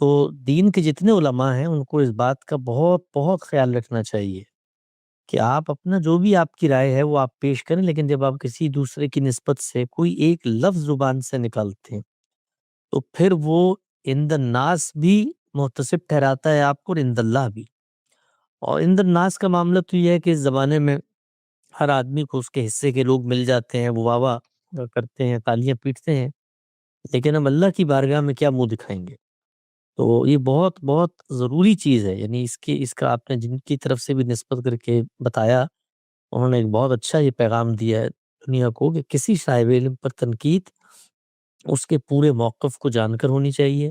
تو دین کے جتنے علماء ہیں ان کو اس بات کا بہت بہت خیال رکھنا چاہیے کہ آپ اپنا جو بھی آپ کی رائے ہے وہ آپ پیش کریں، لیکن جب آپ کسی دوسرے کی نسبت سے کوئی ایک لفظ زبان سے نکالتے ہیں تو پھر وہ عند الناس بھی محتسب ٹھہراتا ہے آپ کو، اور عند اللہ بھی۔ اور عند الناس کا معاملہ تو یہ ہے کہ اس زمانے میں ہر آدمی کو اس کے حصے کے لوگ مل جاتے ہیں، وہ واہ واہ کرتے ہیں، تالیاں پیٹتے ہیں، لیکن ہم اللہ کی بارگاہ میں کیا منہ دکھائیں گے؟ تو یہ بہت بہت ضروری چیز ہے، یعنی اس کا آپ نے جن کی طرف سے بھی نسبت کر کے بتایا، انہوں نے ایک بہت اچھا یہ پیغام دیا ہے دنیا کو کہ کسی صاحب علم پر تنقید اس کے پورے موقف کو جان کر ہونی چاہیے۔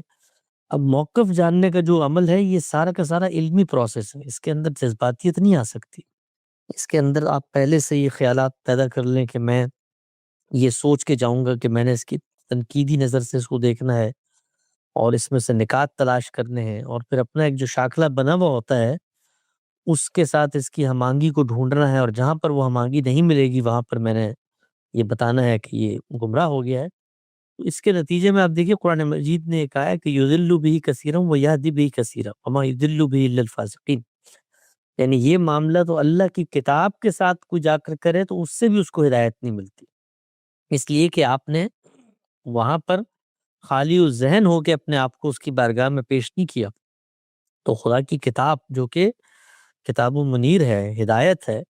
اب موقف جاننے کا جو عمل ہے یہ سارا کا سارا علمی پروسیس ہے، اس کے اندر جذباتیت نہیں آ سکتی۔ اس کے اندر آپ پہلے سے یہ خیالات پیدا کر لیں کہ میں یہ سوچ کے جاؤں گا کہ میں نے اس کی تنقیدی نظر سے اس کو دیکھنا ہے اور اس میں سے نکات تلاش کرنے ہیں، اور پھر اپنا ایک جو شاخلہ بنا ہوا ہوتا ہے اس کے ساتھ اس کی ہم آہنگی کو ڈھونڈنا ہے، اور جہاں پر وہ ہم آہنگی نہیں ملے گی وہاں پر میں نے یہ بتانا ہے کہ یہ گمراہ ہو گیا ہے۔ تو اس کے نتیجے میں آپ دیکھیے قرآن مجید نے کہا ہے کہ یضل بہ کثیرا ویہدی بہ کثیرا وما یضل بہ الا الفاسقین، یعنی یہ معاملہ تو اللہ کی کتاب کے ساتھ کوئی جا کر کرے تو اس سے بھی اس کو ہدایت نہیں ملتی، اس لیے کہ آپ نے وہاں پر خالی و ذہن ہو کے اپنے آپ کو اس کی بارگاہ میں پیش نہیں کیا۔ تو خدا کی کتاب جو کہ کتاب و منیر ہے، ہدایت ہے،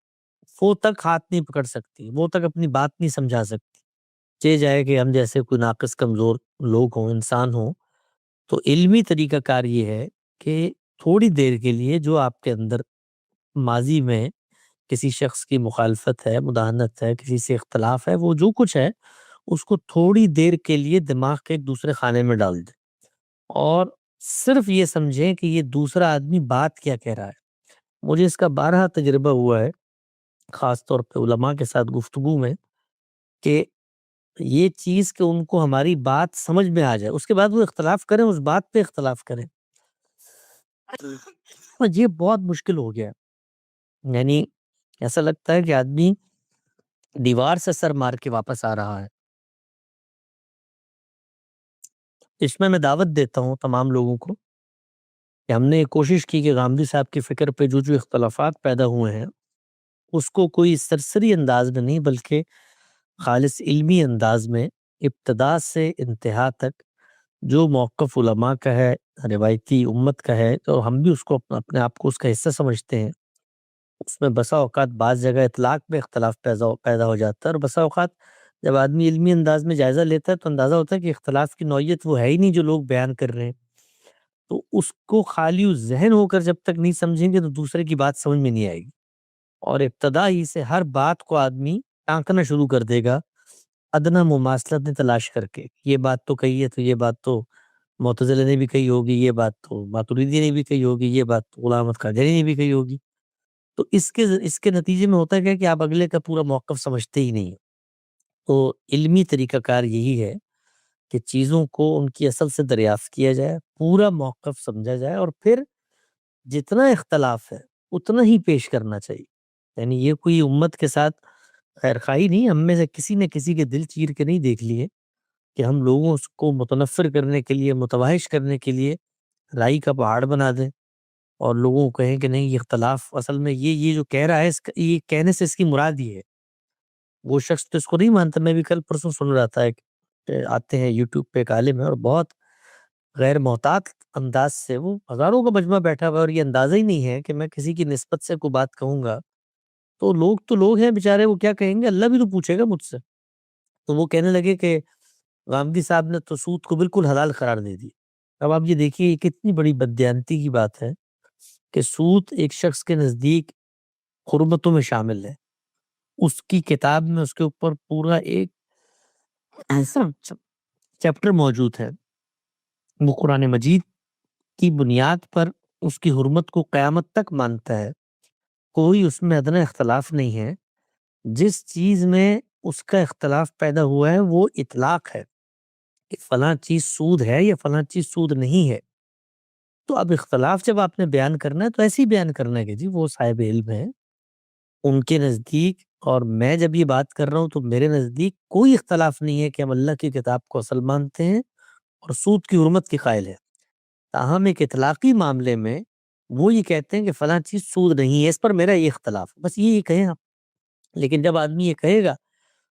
وہ تک ہاتھ نہیں پکڑ سکتی، وہ تک اپنی بات نہیں سمجھا سکتی۔ چاہے جائے کہ ہم جیسے کوئی ناقص کمزور لوگ ہوں، انسان ہوں، تو علمی طریقہ کار یہ ہے کہ تھوڑی دیر کے لیے جو آپ کے اندر ماضی میں کسی شخص کی مخالفت ہے، مداہنت ہے، کسی سے اختلاف ہے، وہ جو کچھ ہے اس کو تھوڑی دیر کے لیے دماغ کے ایک دوسرے خانے میں ڈال دیں، اور صرف یہ سمجھیں کہ یہ دوسرا آدمی بات کیا کہہ رہا ہے۔ مجھے اس کا بارہا تجربہ ہوا ہے، خاص طور پہ علماء کے ساتھ گفتگو میں، کہ یہ چیز کہ ان کو ہماری بات سمجھ میں آ جائے، اس کے بعد وہ اختلاف کریں، اس بات پہ اختلاف کریں، یہ بہت مشکل ہو گیا ہے۔ یعنی ایسا لگتا ہے کہ آدمی دیوار سے سر مار کے واپس آ رہا ہے۔ اس میں دعوت دیتا ہوں تمام لوگوں کو کہ ہم نے یہ کوشش کی کہ غامدی صاحب کی فکر پہ جو جو اختلافات پیدا ہوئے ہیں اس کو کوئی سرسری انداز میں نہیں بلکہ خالص علمی انداز میں ابتدا سے انتہا تک جو موقف علماء کا ہے، روایتی امت کا ہے، تو ہم بھی اس کو اپنے آپ کو اس کا حصہ سمجھتے ہیں۔ اس میں بسا اوقات بعض جگہ اطلاق میں اختلاف پیدا ہو جاتا ہے، اور بسا اوقات جب آدمی علمی انداز میں جائزہ لیتا ہے تو اندازہ ہوتا ہے کہ اختلاف کی نوعیت وہ ہے ہی نہیں جو لوگ بیان کر رہے ہیں۔ تو اس کو خالی و ذہن ہو کر جب تک نہیں سمجھیں گے تو دوسرے کی بات سمجھ میں نہیں آئے گی، اور ابتدا ہی سے ہر بات کو آدمی ٹانکنا شروع کر دے گا ادنا مماثلت تلاش کر کے، یہ بات تو کہی ہے تو یہ بات تو معتزلہ نے بھی کہی ہوگی، یہ بات تو ماتریدی نے بھی کہی ہوگی، یہ بات تو غلام احمد قادیانی نے بھی کہی ہوگی۔ تو اس کے نتیجے میں ہوتا ہے کہ آپ اگلے کا پورا موقف سمجھتے ہی نہیں۔ تو علمی طریقہ کار یہی ہے کہ چیزوں کو ان کی اصل سے دریافت کیا جائے، پورا موقف سمجھا جائے، اور پھر جتنا اختلاف ہے اتنا ہی پیش کرنا چاہیے۔ یعنی یہ کوئی امت کے ساتھ خیر خواہی نہیں، ہم میں سے کسی نے کسی کے دل چیر کے نہیں دیکھ لیے کہ ہم لوگوں اس کو متنفر کرنے کے لیے، متوحش کرنے کے لیے رائی کا پہاڑ بنا دیں، اور لوگوں کو کہیں کہ نہیں یہ اختلاف اصل میں یہ جو کہہ رہا ہے یہ کہنے سے اس کی مراد یہ ہے۔ وہ شخص تو اس کو نہیں مانتا۔ میں بھی کل پرسوں سن رہا تھا، کہ آتے ہیں یوٹیوب پہ ایک عالم ہے اور بہت غیر محتاط انداز سے وہ ہزاروں کا مجمع بیٹھا ہوا ہے، اور یہ اندازہ ہی نہیں ہے کہ میں کسی کی نسبت سے کوئی بات کہوں گا تو لوگ ہیں بیچارے، وہ کیا کہیں گے، اللہ بھی تو پوچھے گا مجھ سے۔ تو وہ کہنے لگے کہ غامدی صاحب نے تو سود کو بالکل حلال قرار دے دی۔ اب آپ یہ دیکھیے یہ کتنی بڑی بددیانتی کی بات ہے کہ سود ایک شخص کے نزدیک حرمتوں میں شامل ہے، اس کی کتاب میں اس کے اوپر پورا ایک ایسا چیپٹر موجود ہے، وہ قرآن مجید کی بنیاد پر اس کی حرمت کو قیامت تک مانتا ہے، کوئی اس میں ادنا اختلاف نہیں ہے۔ جس چیز میں اس کا اختلاف پیدا ہوا ہے وہ اطلاق ہے کہ فلاں چیز سود ہے یا فلاں چیز سود نہیں ہے۔ تو اب اختلاف جب آپ نے بیان کرنا ہے تو ایسے ہی بیان کرنا ہے کہ جی وہ صاحب علم ہے، ان کے نزدیک، اور میں جب یہ بات کر رہا ہوں تو میرے نزدیک کوئی اختلاف نہیں ہے کہ ہم اللہ کی کتاب کو اصل مانتے ہیں اور سود کی حرمت کی قائل ہے۔ تاہم ایک اطلاقی معاملے میں وہ یہ کہتے ہیں کہ فلاں چیز سود نہیں ہے، اس پر میرا یہ اختلاف ہے، بس یہ کہیں آپ۔ لیکن جب آدمی یہ کہے گا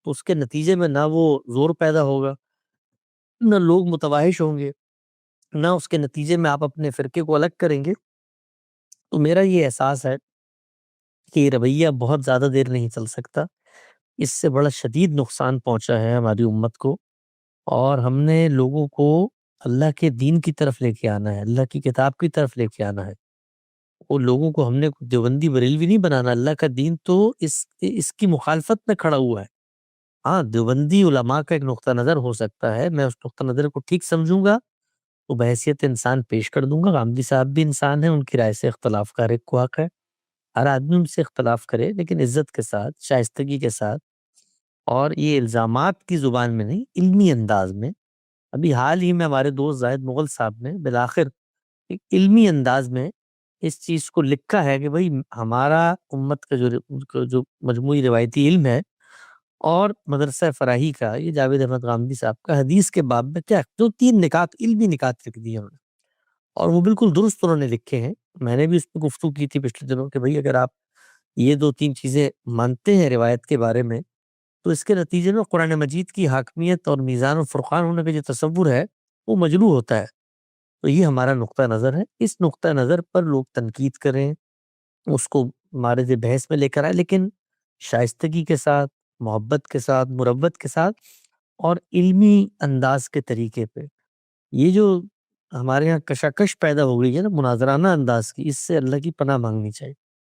تو اس کے نتیجے میں نہ وہ زور پیدا ہوگا، نہ لوگ متوحش ہوں گے، نہ اس کے نتیجے میں آپ اپنے فرقے کو الگ کریں گے۔ تو میرا یہ احساس ہے کہ یہ رویہ بہت زیادہ دیر نہیں چل سکتا، اس سے بڑا شدید نقصان پہنچا ہے ہماری امت کو، اور ہم نے لوگوں کو اللہ کے دین کی طرف لے کے آنا ہے، اللہ کی کتاب کی طرف لے کے آنا ہے۔ وہ لوگوں کو ہم نے دیوبندی بریلوی نہیں بنانا، اللہ کا دین تو اس کی مخالفت میں کھڑا ہوا ہے۔ ہاں، دیوبندی علماء کا ایک نقطہ نظر ہو سکتا ہے، میں اس نقطہ نظر کو ٹھیک سمجھوں گا تو بحیثیت انسان پیش کر دوں گا۔ غامدی صاحب بھی انسان ہیں، ان کی رائے سے اختلاف کا ہر ایک کو حق ہے، ہر آدمی ان سے اختلاف کرے، لیکن عزت کے ساتھ، شائستگی کے ساتھ، اور یہ الزامات کی زبان میں نہیں، علمی انداز میں۔ ابھی حال ہی میں ہمارے دوست زاہد مغل صاحب نے بالآخر ایک علمی انداز میں اس چیز کو لکھا ہے کہ بھئی ہمارا امت کا جو مجموعی روایتی علم ہے اور مدرسہ فراہی کا، یہ جاوید احمد غامدی صاحب کا حدیث کے باب میں کیا جو 3 نکات، علمی نکات لکھ دیے انہوں نے، اور وہ بالکل درست انہوں نے لکھے ہیں۔ میں نے بھی اس پہ گفتگو کی تھی پچھلے دنوں کہ بھئی اگر آپ یہ 2-3 چیزیں مانتے ہیں روایت کے بارے میں، تو اس کے نتیجے میں قرآن مجید کی حاکمیت اور میزان و فرقان ہونے کا جو تصور ہے وہ مجروح ہوتا ہے۔ تو یہ ہمارا نقطہ نظر ہے، اس نقطہ نظر پر لوگ تنقید کریں، اس کو مارد بحث میں لے کر آئے، لیکن شائستگی کے ساتھ، محبت کے ساتھ، مروت کے ساتھ، اور علمی انداز کے طریقے پہ۔ یہ جو ہمارے یہاں کشاکش پیدا ہو گئی ہے نا مناظرانہ انداز کی، اس سے اللہ کی پناہ مانگنی چاہیے۔